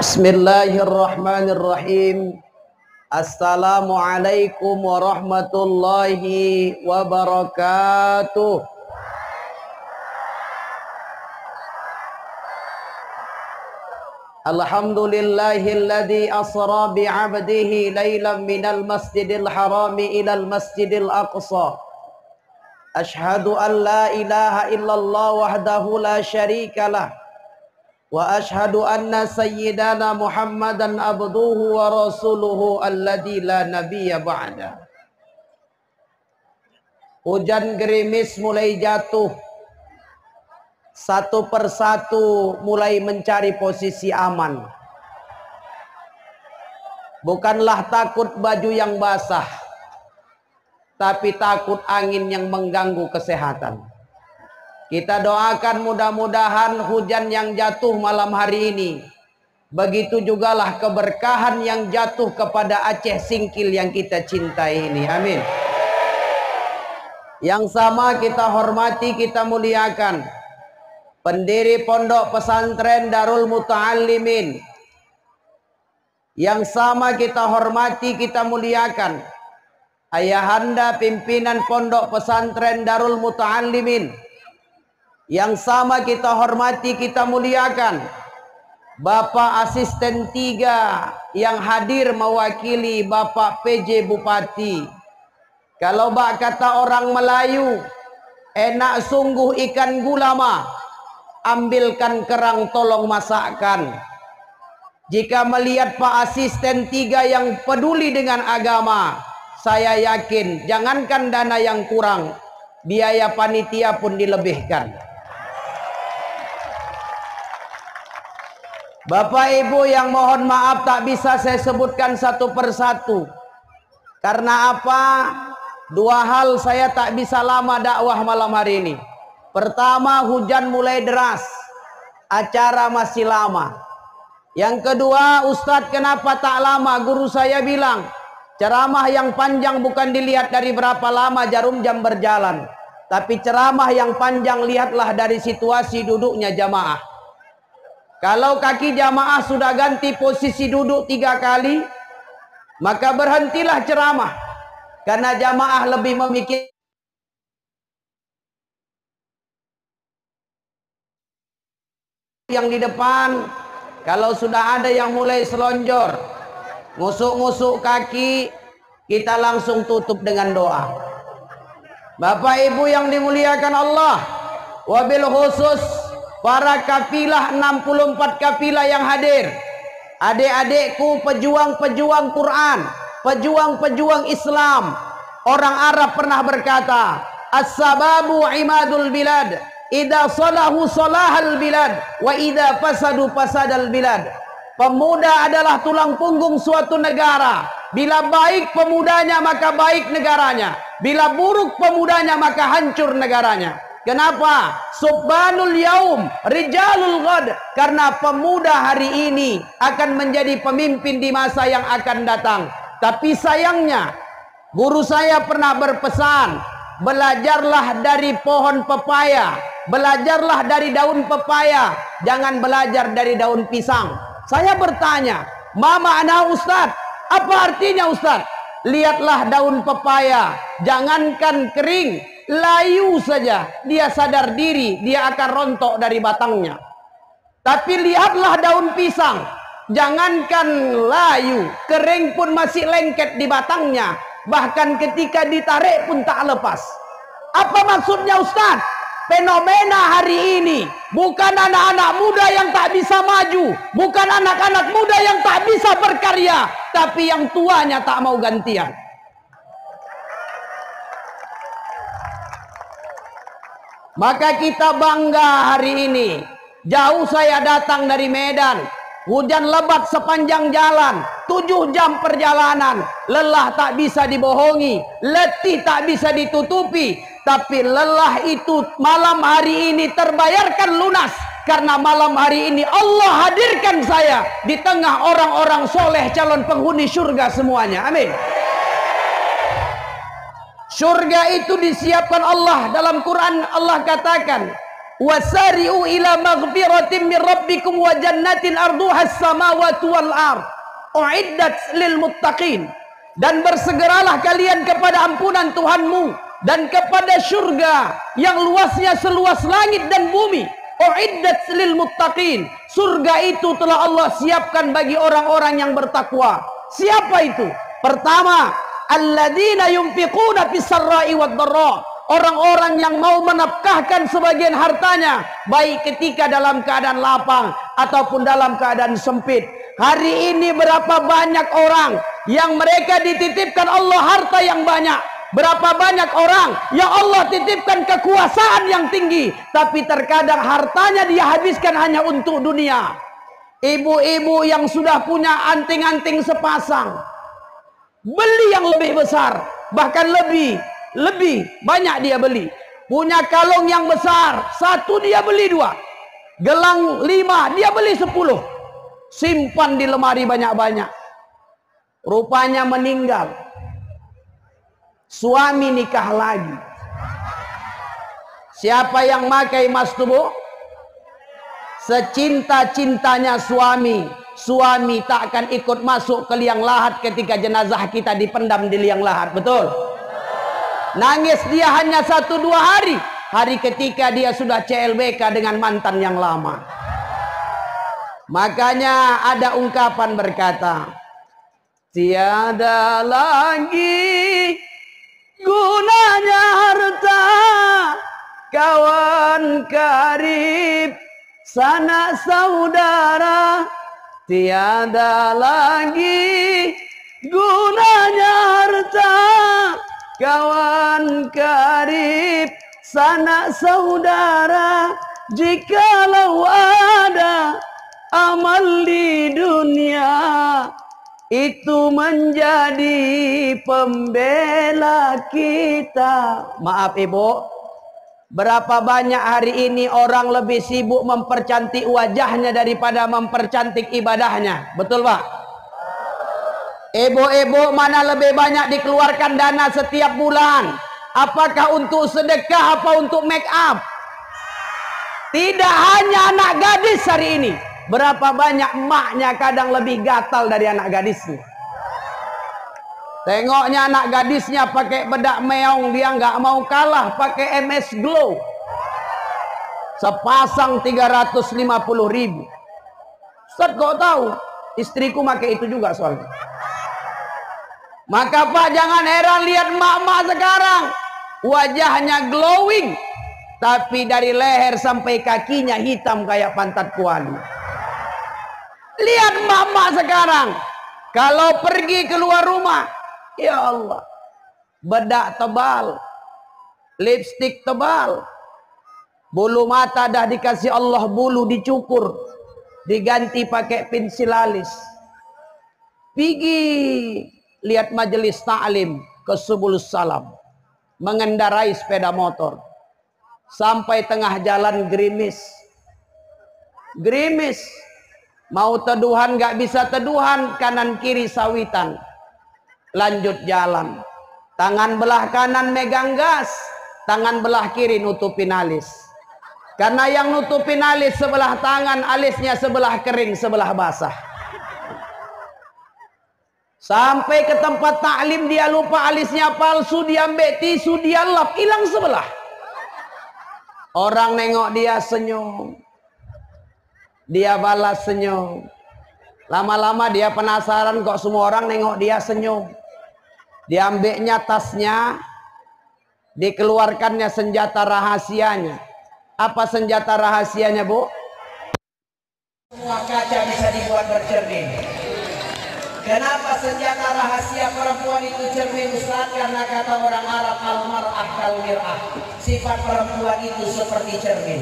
Bismillahirrahmanirrahim. Assalamualaikum warahmatullahi wabarakatuh. Alhamdulillahilladzi asra bi'abdihi laylan minal masjidil harami ilal masjidil aqsa. Ashhadu an la ilaha illallah wahdahu la syarikalah. Wa ashhadu anna sayyidana Muhammadan abduhu wa rasuluhu alladzi la nabiyya ba'da. Hujan gerimis mulai jatuh. Satu persatu mulai mencari posisi aman. Bukanlah takut baju yang basah, tapi takut angin yang mengganggu kesehatan. Kita doakan mudah-mudahan hujan yang jatuh malam hari ini, begitu jugalah keberkahan yang jatuh kepada Aceh Singkil yang kita cintai ini. Amin. Yang sama kita hormati, kita muliakan pendiri Pondok Pesantren Darul Muta'allimin. Yang sama kita hormati, kita muliakan ayahanda pimpinan Pondok Pesantren Darul Muta'allimin. Yang sama kita hormati, kita muliakan Bapak Asisten 3 yang hadir mewakili Bapak PJ Bupati. Kalau bak kata orang Melayu, enak sungguh ikan gulama, ambilkan kerang tolong masakkan. Jika melihat Pak Asisten 3 yang peduli dengan agama, saya yakin jangankan dana yang kurang, biaya panitia pun dilebihkan. Bapak Ibu yang mohon maaf tak bisa saya sebutkan satu persatu. Karena apa? Dua hal saya tak bisa lama dakwah malam hari ini. Pertama, hujan mulai deras, acara masih lama. Yang kedua, Ustadz kenapa tak lama? Guru saya bilang, ceramah yang panjang bukan dilihat dari berapa lama jarum jam berjalan, tapi ceramah yang panjang lihatlah dari situasi duduknya jamaah. Kalau kaki jamaah sudah ganti posisi duduk 3 kali, maka berhentilah ceramah. Karena jamaah lebih memikir yang di depan. Kalau sudah ada yang mulai selonjor, ngusuk-ngusuk kaki, kita langsung tutup dengan doa. Bapak Ibu yang dimuliakan Allah, wabil khusus para kafilah 64 kafilah yang hadir, adik-adikku pejuang-pejuang Quran, pejuang-pejuang Islam. Orang Arab pernah berkata, as-sababu imadul bilad, idza salahu salahal bilad, wa idza fasadu fasadal bilad. Pemuda adalah tulang punggung suatu negara. Bila baik pemudanya maka baik negaranya, bila buruk pemudanya maka hancur negaranya. Kenapa? Subhanul yaum rijalul ghad. Karena pemuda hari ini akan menjadi pemimpin di masa yang akan datang. Tapi sayangnya, guru saya pernah berpesan, belajarlah dari pohon pepaya, belajarlah dari daun pepaya, jangan belajar dari daun pisang. Saya bertanya, ma makna Ustaz? Apa artinya Ustaz? Lihatlah daun pepaya, jangankan kering, layu saja, dia sadar diri, dia akan rontok dari batangnya. Tapi lihatlah daun pisang, jangankan layu, kering pun masih lengket di batangnya. Bahkan ketika ditarik pun tak lepas. Apa maksudnya Ustaz? Fenomena hari ini bukan anak-anak muda yang tak bisa maju, bukan anak-anak muda yang tak bisa berkarya, tapi yang tuanya tak mau gantian. Maka kita bangga hari ini. Jauh saya datang dari Medan, hujan lebat sepanjang jalan, 7 jam perjalanan. Lelah tak bisa dibohongi, letih tak bisa ditutupi. Tapi lelah itu malam hari ini terbayarkan lunas. Karena malam hari ini Allah hadirkan saya di tengah orang-orang soleh, calon penghuni surga semuanya. Amin. Surga itu disiapkan Allah. Dalam Quran Allah katakan, Wasari'u ila maghfiratin min rabbikum wa jannatin arduha as-samawati wal ard uiddat lil muttaqin. Dan bersegeralah kalian kepada ampunan Tuhanmu dan kepada surga yang luasnya seluas langit dan bumi. Uiddat lil muttaqin. Surga itu telah Allah siapkan bagi orang-orang yang bertakwa. Siapa itu? Pertama, alladzina yunfiquna fis sarra'i wad dharra. Orang-orang yang mau menafkahkan sebagian hartanya, baik ketika dalam keadaan lapang ataupun dalam keadaan sempit. Hari ini berapa banyak orang yang mereka dititipkan Allah harta yang banyak. Berapa banyak orang yang Allah titipkan kekuasaan yang tinggi, tapi terkadang hartanya dia habiskan hanya untuk dunia. Ibu-ibu yang sudah punya anting-anting sepasang, beli yang lebih besar, bahkan lebih banyak dia beli. Punya kalung yang besar, satu dia beli 2. Gelang 5 dia beli 10. Simpan di lemari banyak-banyak. Rupanya meninggal. Suami nikah lagi. Siapa yang makai mas tubuh? Secinta-cintanya suami, suami tak akan ikut masuk ke liang lahat ketika jenazah kita dipendam di liang lahat. Betul? Nangis dia hanya 1-2 hari. Hari ketika dia sudah CLBK dengan mantan yang lama. Makanya ada ungkapan berkata, tiada lagi gunanya harta, kawan karib, sanak saudara. Tiada lagi gunanya harta, kawan karib, sanak saudara. Jikalau ada amal di dunia, itu menjadi pembela kita. Maaf ibu, berapa banyak hari ini orang lebih sibuk mempercantik wajahnya daripada mempercantik ibadahnya. Betul pak? Ibu-ibu mana lebih banyak dikeluarkan dana setiap bulan? Apakah untuk sedekah apa untuk make up? Tidak hanya anak gadis hari ini. Berapa banyak emaknya kadang lebih gatal dari anak gadisnya. Tengoknya anak gadisnya pakai bedak meong, dia nggak mau kalah pakai MS Glow. Sepasang 350.000. Ustaz kok tahu? Istriku pakai itu juga soalnya. Maka Pak jangan heran lihat emak-emak sekarang. Wajahnya glowing. Tapi dari leher sampai kakinya hitam kayak pantat kuali. Lihat emak-emak sekarang. Kalau pergi keluar rumah. Ya Allah. Bedak tebal. Lipstik tebal. Bulu mata dah dikasih Allah bulu dicukur. Diganti pakai pensil alis. Pergi lihat majelis ta'lim ke Subulus Salam. Mengendarai sepeda motor. Sampai tengah jalan gerimis. Gerimis. Mau teduhan gak bisa teduhan. Kanan kiri sawitan. Lanjut jalan. Tangan belah kanan megang gas. Tangan belah kiri nutupin alis. Karena yang nutupin alis sebelah tangan, alisnya sebelah kering, sebelah basah. Sampai ke tempat taklim dia lupa alisnya palsu, dia ambil tisu, dia lap, hilang sebelah. Orang nengok dia senyum. Dia balas senyum. Lama-lama dia penasaran kok semua orang nengok dia senyum. Diambilnya tasnya, dikeluarkannya senjata rahasianya. Apa senjata rahasianya, Bu? Semua kaca bisa dibuat bercermin. Kenapa senjata rahasia perempuan itu cermin, Ustaz? Karena kata orang Arab, al-mar'ah kal-mir'ah. Sifat perempuan itu seperti cermin.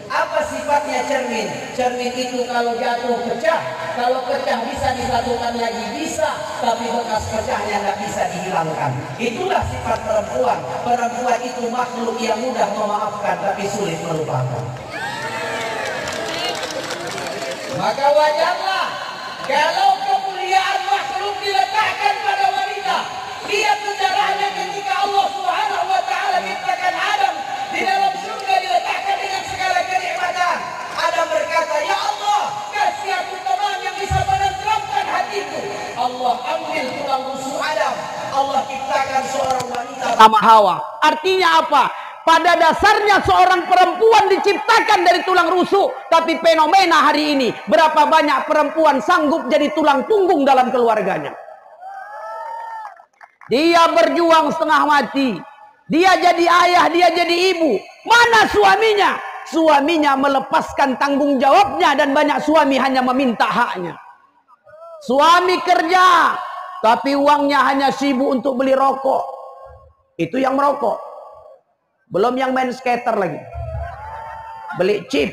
Apa sifatnya cermin? Cermin itu kalau jatuh pecah, kalau pecah bisa disatukan lagi, bisa, tapi bekas pecahnya nggak bisa dihilangkan. Itulah sifat perempuan. Perempuan itu makhluk yang mudah memaafkan tapi sulit melupakan. Maka wajarlah kalau kemuliaan makhluk diletakkan pada wanita. Lihat sejarahnya ketika Allah Subhanahu wa taala menciptakan Adam di dalam surga, diletakkan dengan segala Allah ambil tulang rusuk Adam, Allah ciptakan seorang wanita nama Hawa. Artinya apa? Pada dasarnya seorang perempuan diciptakan dari tulang rusuk. Tapi fenomena hari ini, berapa banyak perempuan sanggup jadi tulang punggung dalam keluarganya. Dia berjuang setengah mati. Dia jadi ayah, dia jadi ibu. Mana suaminya? Suaminya melepaskan tanggung jawabnya dan banyak suami hanya meminta haknya. Suami kerja, tapi uangnya hanya sibuk untuk beli rokok. Itu yang merokok. Belum yang main skater lagi. Beli chip.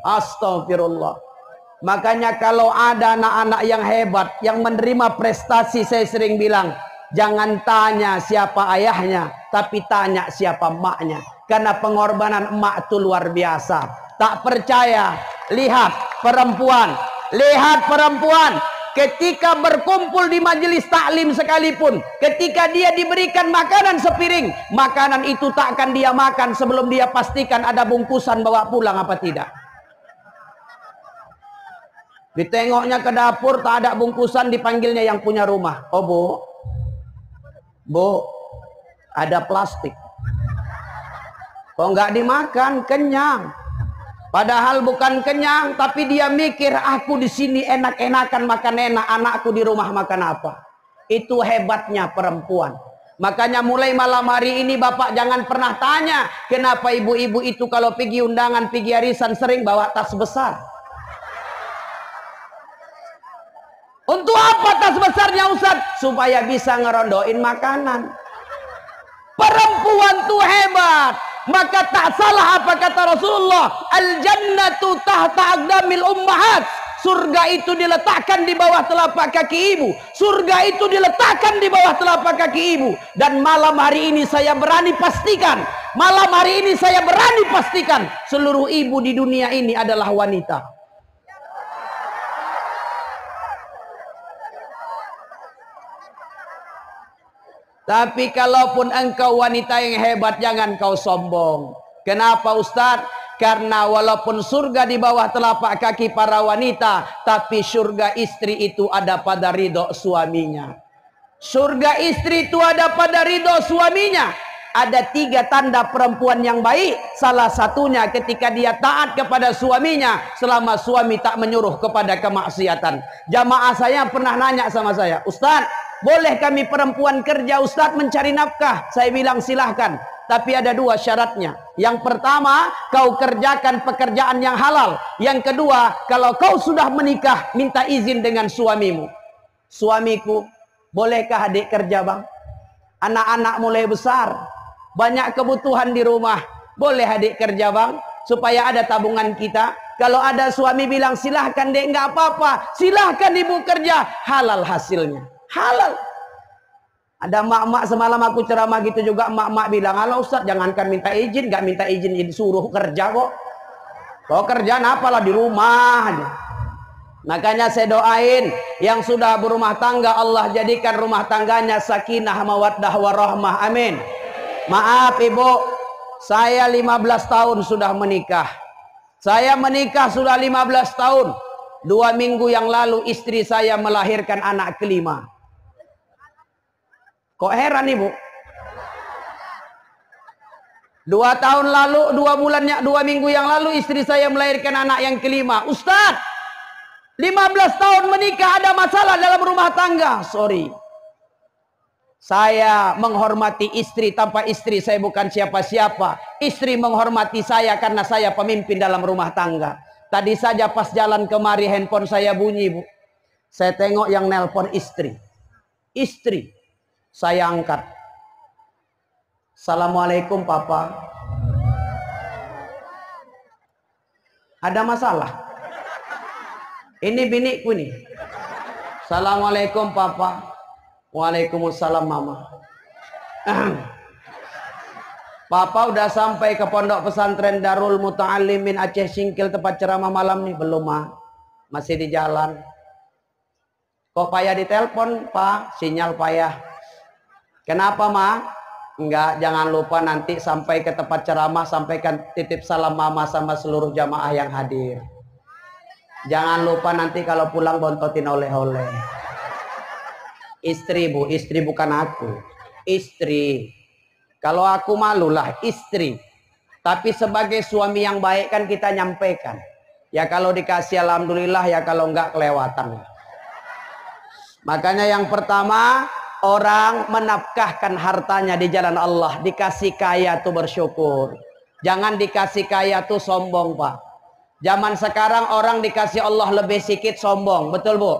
Astagfirullah. Makanya kalau ada anak-anak yang hebat, yang menerima prestasi, saya sering bilang, jangan tanya siapa ayahnya, tapi tanya siapa emaknya. Karena pengorbanan emak itu luar biasa. Tak percaya, lihat perempuan. Lihat perempuan. Ketika berkumpul di majelis taklim sekalipun, ketika dia diberikan makanan sepiring, makanan itu tak akan dia makan sebelum dia pastikan ada bungkusan bawa pulang apa tidak. Ditengoknya ke dapur, tak ada bungkusan, dipanggilnya yang punya rumah. Oh bu, ada plastik. Kok nggak dimakan? Kenyang. Padahal bukan kenyang, tapi dia mikir, aku di sini enak-enakan makan enak, anakku di rumah makan apa? Itu hebatnya perempuan. Makanya mulai malam hari ini bapak jangan pernah tanya, kenapa ibu-ibu itu kalau pergi undangan, pergi arisan sering bawa tas besar. Untuk apa tas besarnya Ustaz? Supaya bisa ngerondoin makanan. Perempuan tuh hebat. Maka tak salah apa kata Rasulullah, al-jannatu tahta aqdamil ummahat. Surga itu diletakkan di bawah telapak kaki ibu. Surga itu diletakkan di bawah telapak kaki ibu. Dan malam hari ini saya berani pastikan, malam hari ini saya berani pastikan, seluruh ibu di dunia ini adalah wanita. Tapi kalaupun engkau wanita yang hebat, jangan kau sombong. Kenapa Ustadz? Karena walaupun surga di bawah telapak kaki para wanita, tapi surga istri itu ada pada ridho suaminya. Surga istri itu ada pada ridho suaminya. Ada 3 tanda perempuan yang baik. Salah satunya ketika dia taat kepada suaminya, selama suami tak menyuruh kepada kemaksiatan. Jamaah saya pernah nanya sama saya, Ustadz, boleh kami perempuan kerja Ustadz mencari nafkah? Saya bilang silahkan. Tapi ada 2 syaratnya. Yang pertama, kau kerjakan pekerjaan yang halal. Yang kedua, kalau kau sudah menikah, minta izin dengan suamimu. Suamiku, bolehkah adik kerja bang? Anak-anak mulai besar, banyak kebutuhan di rumah. Boleh adik kerja bang? Supaya ada tabungan kita. Kalau ada suami bilang silahkan dek, nggak apa-apa, silahkan ibu kerja, halal hasilnya. Halal. Ada mak-mak semalam aku ceramah gitu juga, mak-mak bilang, halo Ustaz, jangankan minta izin, nggak minta izin disuruh kerja kok. Kok kerjaan apalah di rumah aja. Makanya saya doain yang sudah berumah tangga, Allah jadikan rumah tangganya sakinah mawaddah warahmah. Amin. Maaf ibu, saya 15 tahun sudah menikah. Saya menikah sudah 15 tahun. 2 minggu yang lalu istri saya melahirkan anak kelima. Kok heran ibu? 2 tahun lalu, 2 minggu yang lalu istri saya melahirkan anak yang kelima. Ustadz, 15 tahun menikah ada masalah dalam rumah tangga. Sorry. Saya menghormati istri, tanpa istri saya bukan siapa-siapa. Istri menghormati saya karena saya pemimpin dalam rumah tangga. Tadi saja pas jalan kemari handphone saya bunyi bu. Saya tengok yang nelpon istri. Istri. Saya angkat. Assalamualaikum papa. Ada masalah? Ini biniku nih. Assalamualaikum papa. Waalaikumsalam mama. Papa udah sampai ke pondok pesantren Darul Muta'allimin Aceh Singkil tempat ceramah malam nih? Belum mah. Masih di jalan. Kok payah ditelepon pak? Sinyal payah. Kenapa ma? Enggak, jangan lupa nanti sampai ke tempat ceramah sampaikan titip salam mama sama seluruh jamaah yang hadir. Jangan lupa nanti kalau pulang bontotin oleh-oleh. Istri Bu, istri bukan aku. Istri. Kalau aku malulah istri. Tapi sebagai suami yang baik kan kita nyampaikan. Ya kalau dikasih alhamdulillah, ya kalau enggak kelewatan. Makanya yang pertama, orang menafkahkan hartanya di jalan Allah. Dikasih kaya tuh bersyukur. Jangan dikasih kaya tuh sombong, Pak. Zaman sekarang orang dikasih Allah lebih sedikit sombong. Betul, Bu?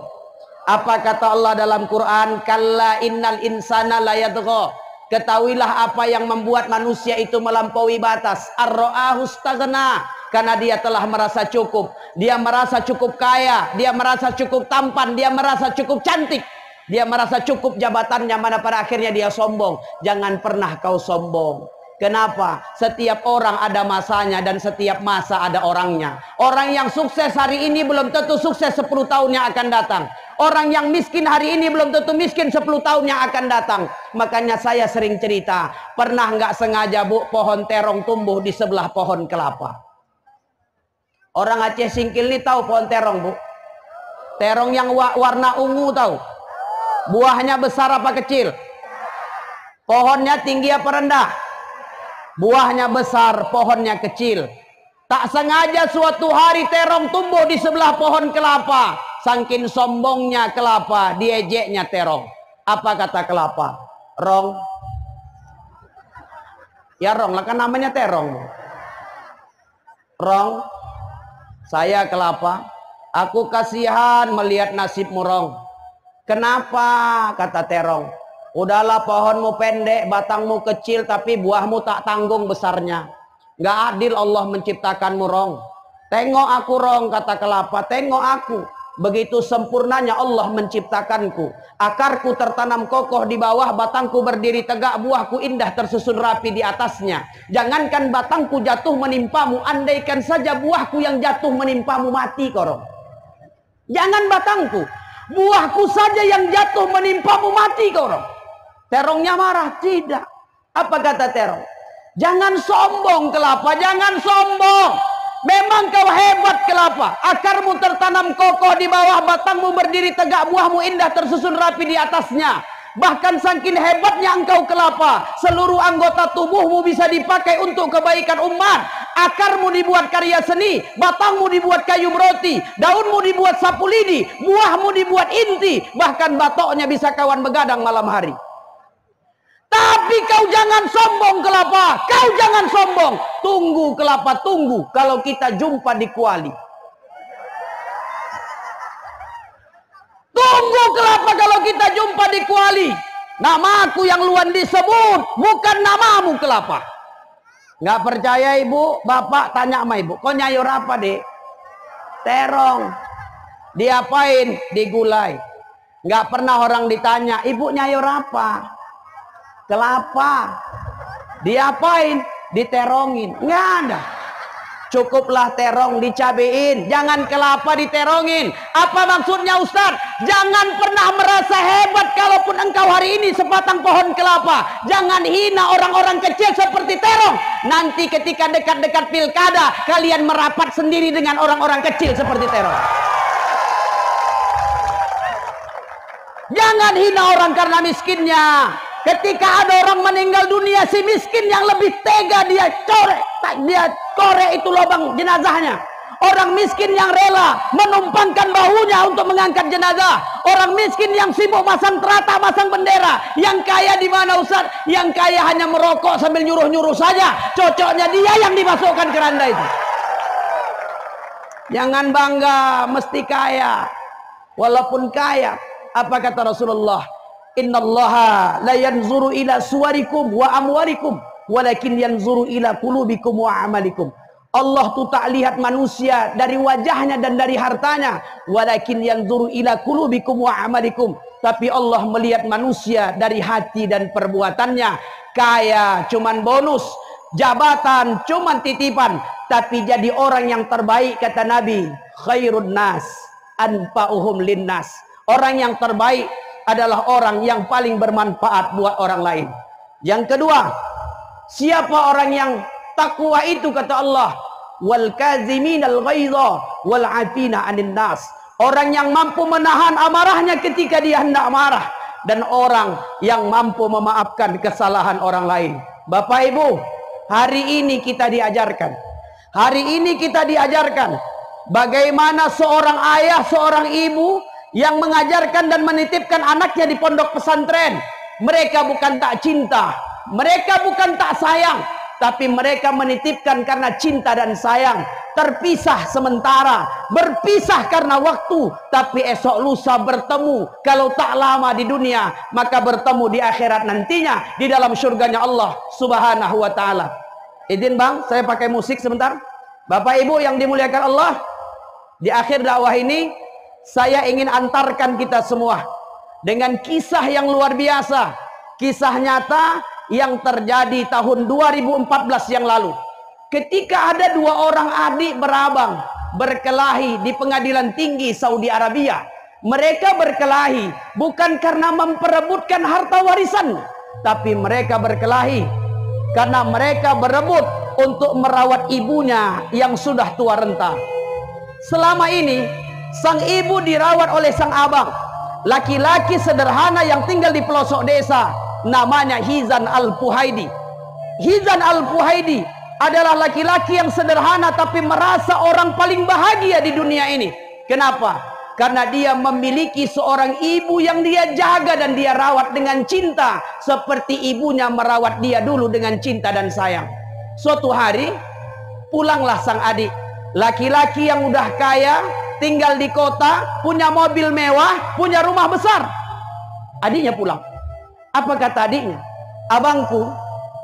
Apa kata Allah dalam Quran? Kalla innal insana layadgha. Ketahuilah apa yang membuat manusia itu melampaui batas. Ar-ra'ahu istaghna. Karena dia telah merasa cukup. Dia merasa cukup kaya. Dia merasa cukup tampan. Dia merasa cukup cantik. Dia merasa cukup jabatannya. Mana pada akhirnya dia sombong. Jangan pernah kau sombong. Kenapa? Setiap orang ada masanya dan setiap masa ada orangnya. Orang yang sukses hari ini belum tentu sukses 10 tahun yang akan datang. Orang yang miskin hari ini belum tentu miskin 10 tahun yang akan datang. Makanya saya sering cerita, pernah nggak sengaja Bu, pohon terong tumbuh di sebelah pohon kelapa. Orang Aceh Singkil ini tahu pohon terong, Bu? Terong yang warna ungu tahu? Buahnya besar apa kecil? Pohonnya tinggi apa rendah? Buahnya besar, pohonnya kecil. Tak sengaja suatu hari terong tumbuh di sebelah pohon kelapa. Saking sombongnya kelapa, diejeknya terong. Apa kata kelapa? Rong. Ya rong lah, kan namanya terong. Rong, saya kelapa. Aku kasihan melihat nasibmu, Rong. Kenapa? Kata terong. Udahlah, pohonmu pendek, batangmu kecil, tapi buahmu tak tanggung besarnya. Gak adil Allah menciptakanmu, Rong. Tengok aku, Rong, kata kelapa. Tengok aku. Begitu sempurnanya Allah menciptakanku. Akarku tertanam kokoh di bawah, batangku berdiri tegak, buahku indah tersusun rapi di atasnya. Jangankan batangku jatuh menimpamu, andaikan saja buahku yang jatuh menimpamu, mati kau, Rong. Jangan batangku, buahku saja yang jatuh menimpamu, mati kau, Rong. Terongnya marah. Tidak. Apa kata terong? Jangan sombong kelapa, jangan sombong. Memang kau hebat kelapa. Akarmu tertanam kokoh di bawah, batangmu berdiri tegak, buahmu indah tersusun rapi di atasnya. Bahkan saking hebatnya engkau kelapa, seluruh anggota tubuhmu bisa dipakai untuk kebaikan umat. Akarmu dibuat karya seni, batangmu dibuat kayu roti, daunmu dibuat sapu lidi, buahmu dibuat inti, bahkan batoknya bisa kawan begadang malam hari. Tapi kau jangan sombong kelapa, kau jangan sombong. Tunggu kelapa, tunggu kalau kita jumpa di Kuali. Tunggu kelapa kalau kita jumpa di Kuali. Namaku yang luan disebut, bukan namamu kelapa. Nggak percaya ibu, bapak tanya sama ibu, kau nyayur apa dek? Terong. Diapain? Digulai. Nggak pernah orang ditanya, ibu nyayur apa? Kelapa. Diapain? Diterongin. Nggak ada. Cukuplah terong dicabein, jangan kelapa diterongin. Apa maksudnya Ustaz? Jangan pernah merasa hebat kalaupun engkau hari ini sebatang pohon kelapa. Jangan hina orang-orang kecil seperti terong. Nanti ketika dekat-dekat pilkada, kalian merapat sendiri dengan orang-orang kecil seperti terong. Jangan hina orang karena miskinnya. Ketika ada orang meninggal dunia, si miskin yang lebih tega dia korek itu lubang jenazahnya. Orang miskin yang rela menumpangkan bahunya untuk mengangkat jenazah. Orang miskin yang sibuk masang terata, masang bendera. Yang kaya di mana Ustaz? Yang kaya hanya merokok sambil nyuruh-nyuruh saja. Cocoknya dia yang dimasukkan keranda itu. Jangan bangga mesti kaya. Walaupun kaya, apa kata Rasulullah? Innallaha la yanzuru ila suwarikum wa amwalikum walakin yanzuru ila qulubikum wa amalikum. Allah tuh tak lihat manusia dari wajahnya dan dari hartanya, walakin yanzuru ila qulubikum wa amalikum. Tapi Allah melihat manusia dari hati dan perbuatannya. Kaya cuman bonus, jabatan cuman titipan, tapi jadi orang yang terbaik kata Nabi, khairun nas anfa'uhum linnas. Orang yang terbaik adalah orang yang paling bermanfaat buat orang lain. Yang kedua, siapa orang yang takwa itu kata Allah, wal kaziminal ghaidha wal afina 'anil nas. Orang yang mampu menahan amarahnya ketika dia hendak marah, dan orang yang mampu memaafkan kesalahan orang lain. Bapak Ibu, hari ini kita diajarkan, bagaimana seorang ayah, seorang ibu yang mengajarkan dan menitipkan anaknya di pondok pesantren. Mereka bukan tak cinta, mereka bukan tak sayang, tapi mereka menitipkan karena cinta dan sayang. Terpisah sementara, berpisah karena waktu, tapi esok lusa bertemu. Kalau tak lama di dunia, maka bertemu di akhirat nantinya di dalam surganya Allah Subhanahu wa ta'ala. Izin Bang, saya pakai musik sebentar. Bapak Ibu yang dimuliakan Allah, di akhir dakwah ini saya ingin antarkan kita semua dengan kisah yang luar biasa, kisah nyata yang terjadi tahun 2014 yang lalu. Ketika ada dua orang adik berabang berkelahi di pengadilan tinggi Saudi Arabia. Mereka berkelahi bukan karena memperebutkan harta warisan, tapi mereka berkelahi karena mereka berebut untuk merawat ibunya yang sudah tua renta. Selama ini sang ibu dirawat oleh sang abang, laki-laki sederhana yang tinggal di pelosok desa, namanya Hizan Al-Puhaidi. Hizan Al-Puhaidi adalah laki-laki yang sederhana tapi merasa orang paling bahagia di dunia ini. Kenapa? Karena dia memiliki seorang ibu yang dia jaga dan dia rawat dengan cinta, seperti ibunya merawat dia dulu dengan cinta dan sayang. Suatu hari pulanglah sang adik, laki-laki yang udah kaya, tinggal di kota, punya mobil mewah, punya rumah besar. Adiknya pulang. Apa kata adiknya? Abangku,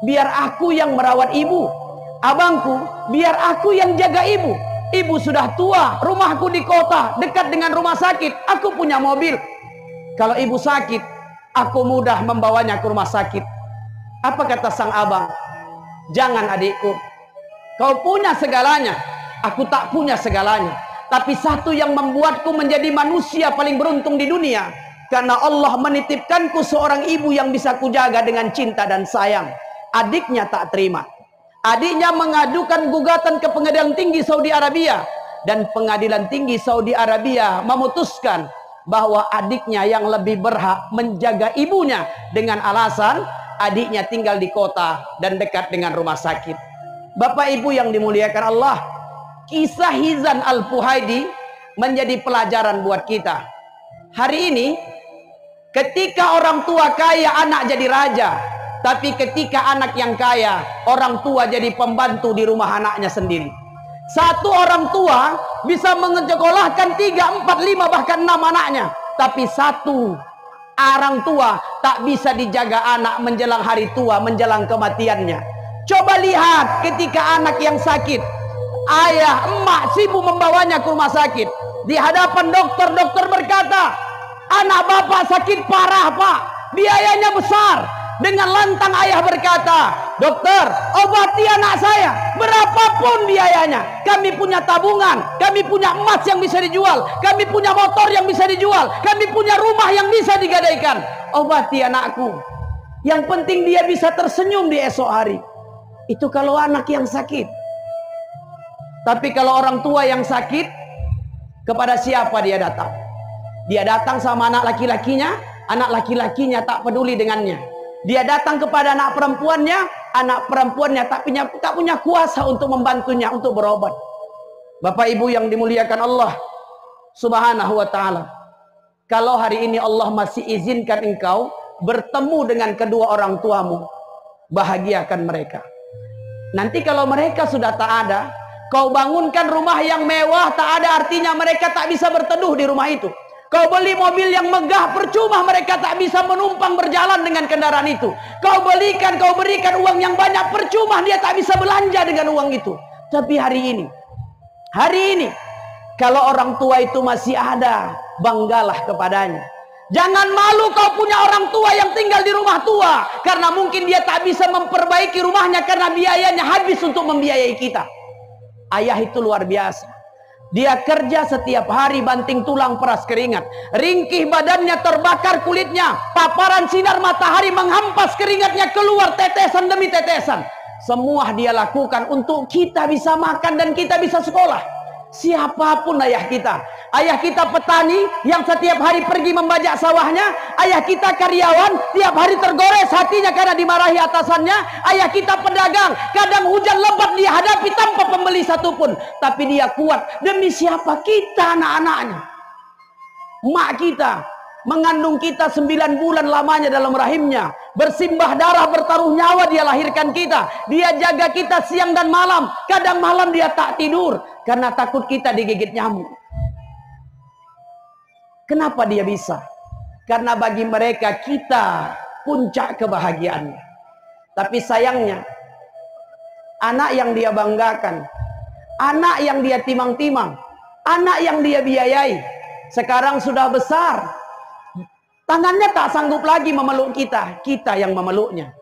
biar aku yang merawat ibu. Abangku, biar aku yang jaga ibu. Ibu sudah tua, rumahku di kota, dekat dengan rumah sakit. Aku punya mobil. Kalau ibu sakit, aku mudah membawanya ke rumah sakit. Apa kata sang abang? Jangan adikku, kau punya segalanya, aku tak punya segalanya. Tapi satu yang membuatku menjadi manusia paling beruntung di dunia, karena Allah menitipkanku seorang ibu yang bisa kujaga dengan cinta dan sayang. Adiknya tak terima. Adiknya mengadukan gugatan ke pengadilan tinggi Saudi Arabia, dan pengadilan tinggi Saudi Arabia memutuskan bahwa adiknya yang lebih berhak menjaga ibunya dengan alasan adiknya tinggal di kota dan dekat dengan rumah sakit. Bapak Ibu yang dimuliakan Allah, kisah Hizan Al-Puhaidi menjadi pelajaran buat kita. Hari ini ketika orang tua kaya, anak jadi raja. Tapi ketika anak yang kaya, orang tua jadi pembantu di rumah anaknya sendiri. Satu orang tua bisa menyekolahkan 3, 4, 5 bahkan 6 anaknya. Tapi satu orang tua tak bisa dijaga anak menjelang hari tua, menjelang kematiannya. Coba lihat ketika anak yang sakit, ayah, emak sibuk membawanya ke rumah sakit. Di hadapan dokter, dokter berkata, anak bapak sakit parah pak, biayanya besar. Dengan lantang ayah berkata, dokter, obati anak saya berapapun biayanya. Kami punya tabungan, kami punya emas yang bisa dijual, kami punya motor yang bisa dijual, kami punya rumah yang bisa digadaikan. Obati anakku, yang penting dia bisa tersenyum di esok hari. Itu kalau anak yang sakit. Tapi kalau orang tua yang sakit, kepada siapa dia datang? Dia datang sama anak laki-lakinya, anak laki-lakinya tak peduli dengannya. Dia datang kepada anak perempuannya, anak perempuannya tak punya kuasa untuk membantunya untuk berobat. Bapak Ibu yang dimuliakan Allah Subhanahu wa ta'ala, kalau hari ini Allah masih izinkan engkau bertemu dengan kedua orang tuamu, bahagiakan mereka. Nanti kalau mereka sudah tak ada, kau bangunkan rumah yang mewah, tak ada artinya mereka tak bisa berteduh di rumah itu. Kau beli mobil yang megah, percuma mereka tak bisa menumpang berjalan dengan kendaraan itu. Kau berikan uang yang banyak, percuma dia tak bisa belanja dengan uang itu. Tapi hari ini, kalau orang tua itu masih ada, banggalah kepadanya. Jangan malu kau punya orang tua yang tinggal di rumah tua, karena mungkin dia tak bisa memperbaiki rumahnya karena biayanya habis untuk membiayai kita. Ayah itu luar biasa. Dia kerja setiap hari banting tulang peras keringat. Ringkih badannya, terbakar kulitnya. Paparan sinar matahari menghampas keringatnya keluar tetesan demi tetesan. Semua dia lakukan untuk kita bisa makan dan kita bisa sekolah. Siapapun ayah kita, Ayah kita petani yang setiap hari pergi membajak sawahnya. Ayah kita karyawan, tiap hari tergores hatinya karena dimarahi atasannya. Ayah kita pedagang, kadang hujan lebat dia hadapi tanpa pembeli satupun. Tapi dia kuat. Demi siapa? Kita anak-anaknya. Mak kita mengandung kita 9 bulan lamanya dalam rahimnya. Bersimbah darah, bertaruh nyawa dia lahirkan kita. Dia jaga kita siang dan malam. Kadang malam dia tak tidur karena takut kita digigit nyamuk. Kenapa dia bisa? Karena bagi mereka kita puncak kebahagiaannya. Tapi sayangnya, anak yang dia banggakan, anak yang dia timang-timang, anak yang dia biayai, sekarang sudah besar, tangannya tak sanggup lagi memeluk kita, kita yang memeluknya.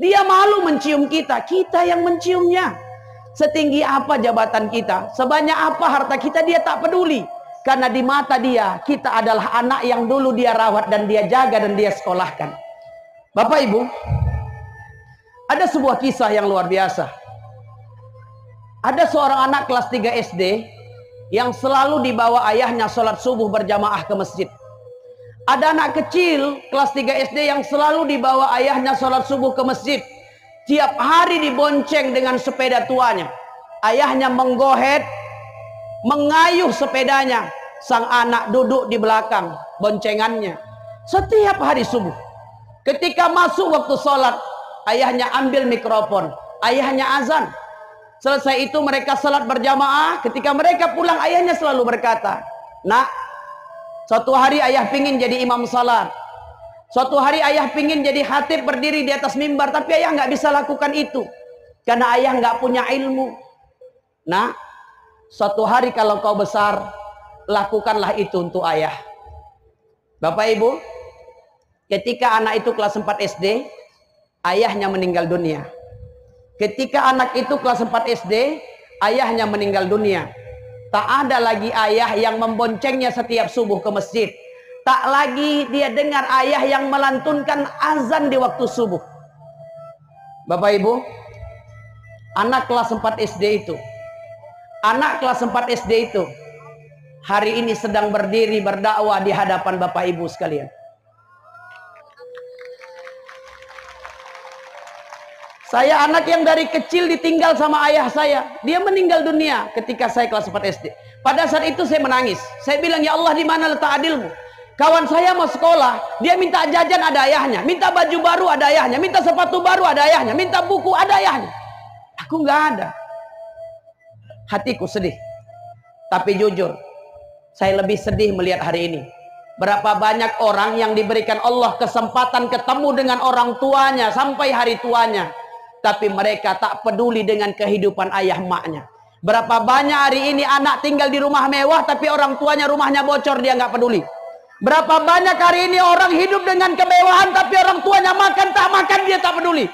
Dia malu mencium kita, kita yang menciumnya. Setinggi apa jabatan kita, sebanyak apa harta kita, dia tak peduli. Karena di mata dia, kita adalah anak yang dulu dia rawat dan dia jaga dan dia sekolahkan. Bapak Ibu, ada sebuah kisah yang luar biasa. Ada seorang anak kelas 3 SD yang selalu dibawa ayahnya sholat subuh berjamaah ke masjid. Ada anak kecil kelas 3 SD yang selalu dibawa ayahnya sholat subuh ke masjid. Tiap hari dibonceng dengan sepeda tuanya. Ayahnya menggohet, mengayuh sepedanya. Sang anak duduk di belakang boncengannya. Setiap hari subuh, ketika masuk waktu sholat, ayahnya ambil mikrofon, ayahnya azan. Selesai itu mereka sholat berjamaah. Ketika mereka pulang, ayahnya selalu berkata, "Nak, suatu hari ayah pingin jadi imam salat. Suatu hari ayah pingin jadi khatib berdiri di atas mimbar, tapi ayah nggak bisa lakukan itu karena ayah nggak punya ilmu. Nah, suatu hari kalau kau besar, lakukanlah itu untuk ayah." Bapak Ibu, ketika anak itu kelas 4 SD, ayahnya meninggal dunia. Ketika anak itu kelas 4 SD, ayahnya meninggal dunia. Tak ada lagi ayah yang memboncengnya setiap subuh ke masjid. Tak lagi dia dengar ayah yang melantunkan azan di waktu subuh. Bapak Ibu, anak kelas 4 SD itu, hari ini sedang berdiri berdakwah di hadapan Bapak Ibu sekalian. Saya anak yang dari kecil ditinggal sama ayah saya. Dia meninggal dunia ketika saya kelas 4 SD. Pada saat itu saya menangis. Saya bilang, "Ya Allah, di mana letak adilmu?" Kawan saya mau sekolah, dia minta jajan ada ayahnya, minta baju baru ada ayahnya, minta sepatu baru ada ayahnya, minta buku ada ayahnya. Aku nggak ada. Hatiku sedih. Tapi jujur, saya lebih sedih melihat hari ini. Berapa banyak orang yang diberikan Allah kesempatan ketemu dengan orang tuanya sampai hari tuanya, tapi mereka tak peduli dengan kehidupan ayah maknya. Berapa banyak hari ini anak tinggal di rumah mewah, tapi orang tuanya rumahnya bocor, dia nggak peduli. Berapa banyak hari ini orang hidup dengan kemewahan, tapi orang tuanya makan tak makan, dia tak peduli.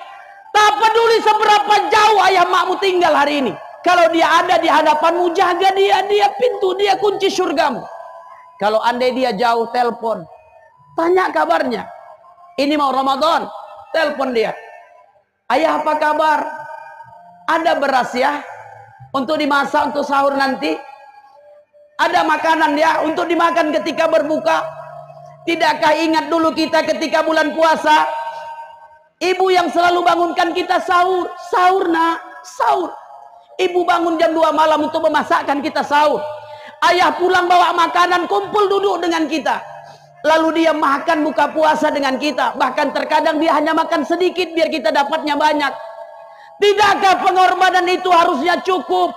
Tak peduli seberapa jauh ayah makmu tinggal hari ini. Kalau dia ada di hadapanmu, jaga dia, dia pintu, dia kunci surgamu. Kalau andai dia jauh, telepon, tanya kabarnya. Ini mau Ramadan, telepon dia. "Ayah, apa kabar? Ada beras ya untuk dimasak untuk sahur nanti? Ada makanan ya untuk dimakan ketika berbuka? Tidakkah ingat dulu kita ketika bulan puasa, ibu yang selalu bangunkan kita sahur? Sahur nak, sahur. Ibu bangun jam 2 malam untuk memasakkan kita sahur. Ayah pulang bawa makanan, kumpul duduk dengan kita. Lalu dia makan buka puasa dengan kita. Bahkan terkadang dia hanya makan sedikit biar kita dapatnya banyak. Tidakkah pengorbanan itu harusnya cukup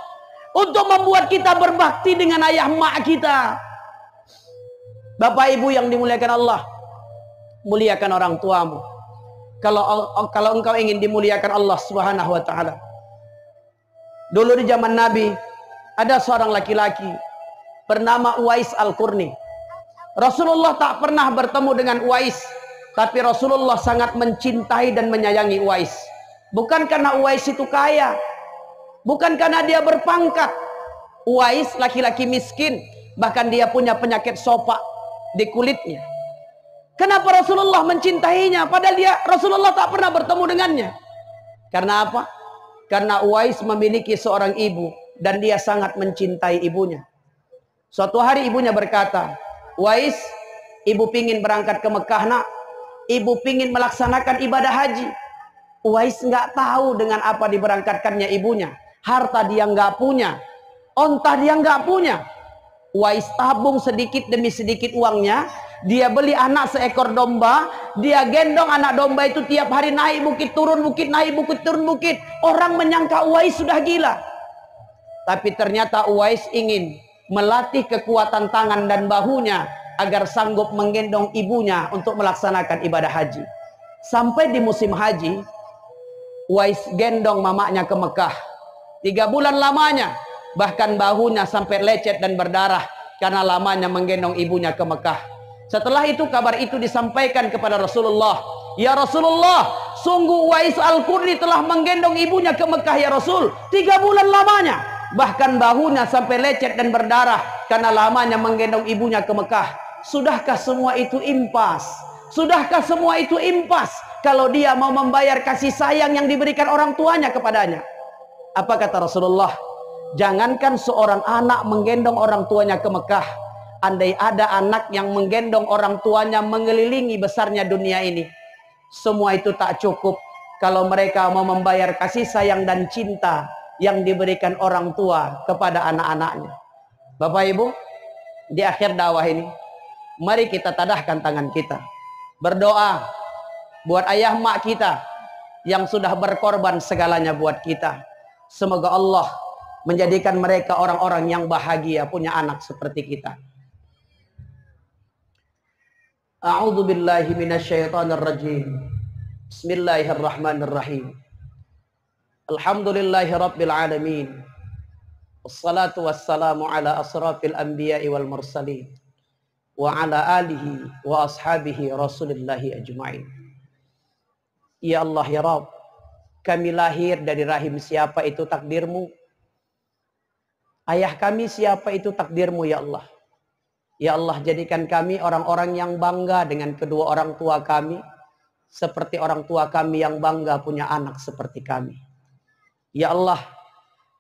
untuk membuat kita berbakti dengan ayah mak kita? Bapak Ibu yang dimuliakan Allah, muliakan orang tuamu. Kalau engkau ingin dimuliakan Allah Subhanahu wa taala. Dulu di zaman Nabi, ada seorang laki-laki bernama Uwais Al-Qurni. Rasulullah tak pernah bertemu dengan Uwais, tapi Rasulullah sangat mencintai dan menyayangi Uwais. Bukan karena Uwais itu kaya, bukan karena dia berpangkat. Uwais laki-laki miskin, bahkan dia punya penyakit sopak di kulitnya. Kenapa Rasulullah mencintainya padahal Rasulullah tak pernah bertemu dengannya? Karena apa? Karena Uwais memiliki seorang ibu dan dia sangat mencintai ibunya. Suatu hari ibunya berkata, Uwais, ibu pingin berangkat ke Mekah nak. Ibu pingin melaksanakan ibadah haji. Uwais nggak tahu dengan apa diberangkatkannya ibunya. Harta dia nggak punya, onta dia nggak punya. Uwais tabung sedikit demi sedikit uangnya. Dia beli anak seekor domba. Dia gendong anak domba itu tiap hari naik bukit turun bukit, naik bukit turun bukit. Orang menyangka Uwais sudah gila. Tapi ternyata Uwais ingin melatih kekuatan tangan dan bahunya agar sanggup menggendong ibunya untuk melaksanakan ibadah haji. Sampai di musim haji, Uwais gendong mamanya ke Mekah. 3 bulan lamanya, bahkan bahunya sampai lecet dan berdarah karena lamanya menggendong ibunya ke Mekah. Setelah itu kabar itu disampaikan kepada Rasulullah. Ya Rasulullah, sungguh Uwais Al-Qurni telah menggendong ibunya ke Mekah ya Rasul. 3 bulan lamanya. Bahkan bahunya sampai lecet dan berdarah karena lamanya menggendong ibunya ke Mekah. Sudahkah semua itu impas? Sudahkah semua itu impas kalau dia mau membayar kasih sayang yang diberikan orang tuanya kepadanya? Apa kata Rasulullah? Jangankan seorang anak menggendong orang tuanya ke Mekah, andai ada anak yang menggendong orang tuanya mengelilingi besarnya dunia ini, semua itu tak cukup kalau mereka mau membayar kasih sayang dan cinta yang diberikan orang tua kepada anak-anaknya. Bapak Ibu, di akhir dakwah ini, mari kita tadahkan tangan kita, berdoa buat ayah mak kita yang sudah berkorban segalanya buat kita. Semoga Allah menjadikan mereka orang-orang yang bahagia punya anak seperti kita. A'udzu billahi minasyaitonir rajim. Bismillahirrahmanirrahim. Alhamdulillahi rabbil alamin. Wassalatu wassalamu ala asrafil anbiya'i wal mursalin wa ala alihi wa ashabihi rasulillahi ajma'in. Ya Allah ya Rabb, kami lahir dari rahim siapa itu takdirmu. Ayah kami siapa itu takdirmu ya Allah. Ya Allah, jadikan kami orang-orang yang bangga dengan kedua orang tua kami, seperti orang tua kami yang bangga punya anak seperti kami. Ya Allah,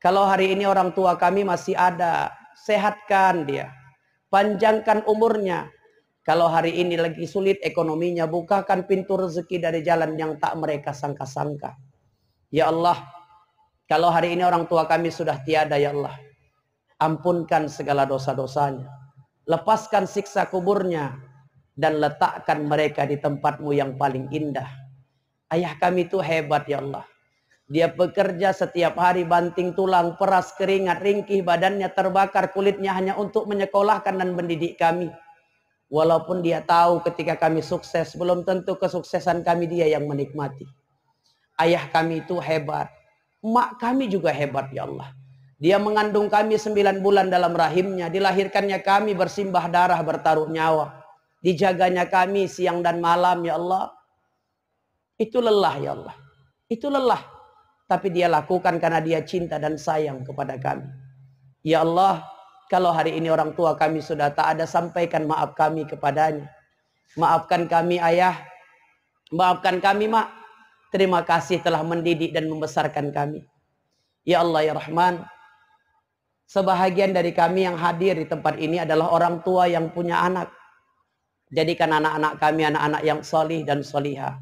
kalau hari ini orang tua kami masih ada, sehatkan dia, panjangkan umurnya. Kalau hari ini lagi sulit ekonominya, bukakan pintu rezeki dari jalan yang tak mereka sangka-sangka. Ya Allah, kalau hari ini orang tua kami sudah tiada, ya Allah, ampunkan segala dosa-dosanya, lepaskan siksa kuburnya, dan letakkan mereka di tempat-Mu yang paling indah. Ayah kami itu hebat ya Allah. Dia bekerja setiap hari banting tulang, peras keringat, ringkih badannya terbakar kulitnya hanya untuk menyekolahkan dan mendidik kami. Walaupun dia tahu ketika kami sukses, belum tentu kesuksesan kami dia yang menikmati. Ayah kami itu hebat. Mak kami juga hebat ya Allah. Dia mengandung kami 9 bulan dalam rahimnya. Dilahirkannya kami bersimbah darah, bertaruh nyawa. Dijaganya kami siang dan malam ya Allah. Itu lelah ya Allah. Itu lelah. Tapi dia lakukan karena dia cinta dan sayang kepada kami. Ya Allah, kalau hari ini orang tua kami sudah tak ada, sampaikan maaf kami kepadanya. Maafkan kami ayah. Maafkan kami mak. Terima kasih telah mendidik dan membesarkan kami. Ya Allah ya Rahman. Sebahagian dari kami yang hadir di tempat ini adalah orang tua yang punya anak. Jadikan anak-anak kami anak-anak yang solih dan solihah.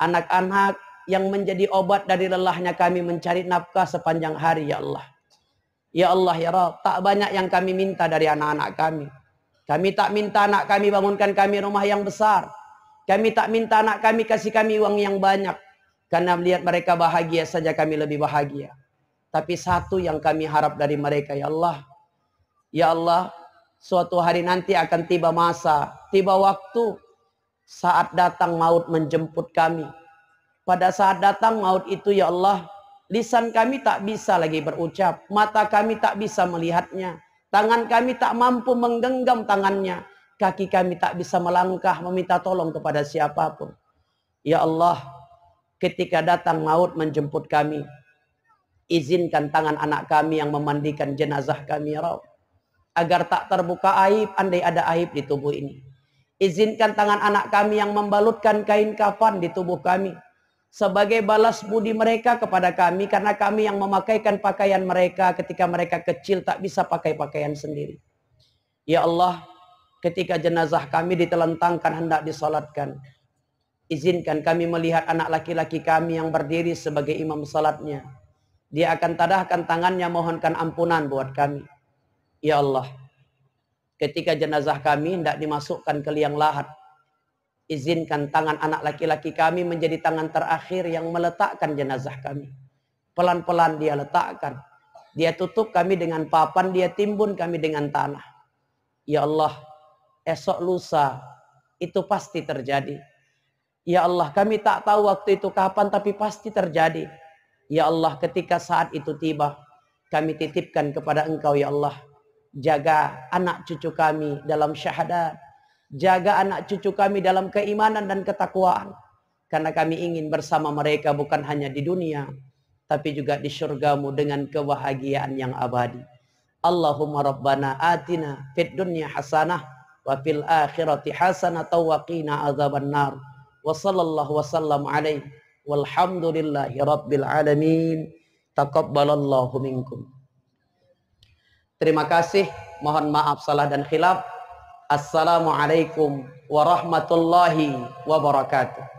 Anak-anak yang menjadi obat dari lelahnya kami mencari nafkah sepanjang hari ya Allah. Ya Allah ya Rabb, tak banyak yang kami minta dari anak-anak kami. Kami tak minta anak kami bangunkan kami rumah yang besar. Kami tak minta anak kami kasih kami uang yang banyak. Karena melihat mereka bahagia saja kami lebih bahagia. Tapi satu yang kami harap dari mereka ya Allah. Ya Allah, suatu hari nanti akan tiba masa, tiba waktu saat datang maut menjemput kami. Pada saat datang maut itu ya Allah, lisan kami tak bisa lagi berucap, mata kami tak bisa melihatnya, tangan kami tak mampu menggenggam tangannya, kaki kami tak bisa melangkah meminta tolong kepada siapapun. Ya Allah, ketika datang maut menjemput kami, izinkan tangan anak kami yang memandikan jenazah kami ya Rabb, agar tak terbuka aib andai ada aib di tubuh ini. Izinkan tangan anak kami yang membalutkan kain kafan di tubuh kami, sebagai balas budi mereka kepada kami, karena kami yang memakaikan pakaian mereka ketika mereka kecil tak bisa pakai pakaian sendiri. Ya Allah, ketika jenazah kami ditelentangkan hendak disolatkan, izinkan kami melihat anak laki-laki kami yang berdiri sebagai imam salatnya. Dia akan tadahkan tangannya mohonkan ampunan buat kami. Ya Allah, ketika jenazah kami hendak dimasukkan ke liang lahat, izinkan tangan anak laki-laki kami menjadi tangan terakhir yang meletakkan jenazah kami. Pelan-pelan dia letakkan. Dia tutup kami dengan papan, dia timbun kami dengan tanah. Ya Allah, esok lusa itu pasti terjadi. Ya Allah, kami tak tahu waktu itu kapan, tapi pasti terjadi. Ya Allah, ketika saat itu tiba, kami titipkan kepada Engkau, ya Allah. Jaga anak cucu kami dalam syahadat. Jaga anak cucu kami dalam keimanan dan ketakwaan. Karena kami ingin bersama mereka bukan hanya di dunia, tapi juga di syurgamu dengan kebahagiaan yang abadi. Allahumma rabbana atina fid dunya hasanah wa fil akhirati hasanah wa qina azaban nar. Wa sallallahu wasallam alaihi walhamdulillahi rabbil alamin. Taqabbalallahu minkum. Terima kasih, mohon maaf salah dan khilaf. Assalamualaikum warahmatullahi wabarakatuh.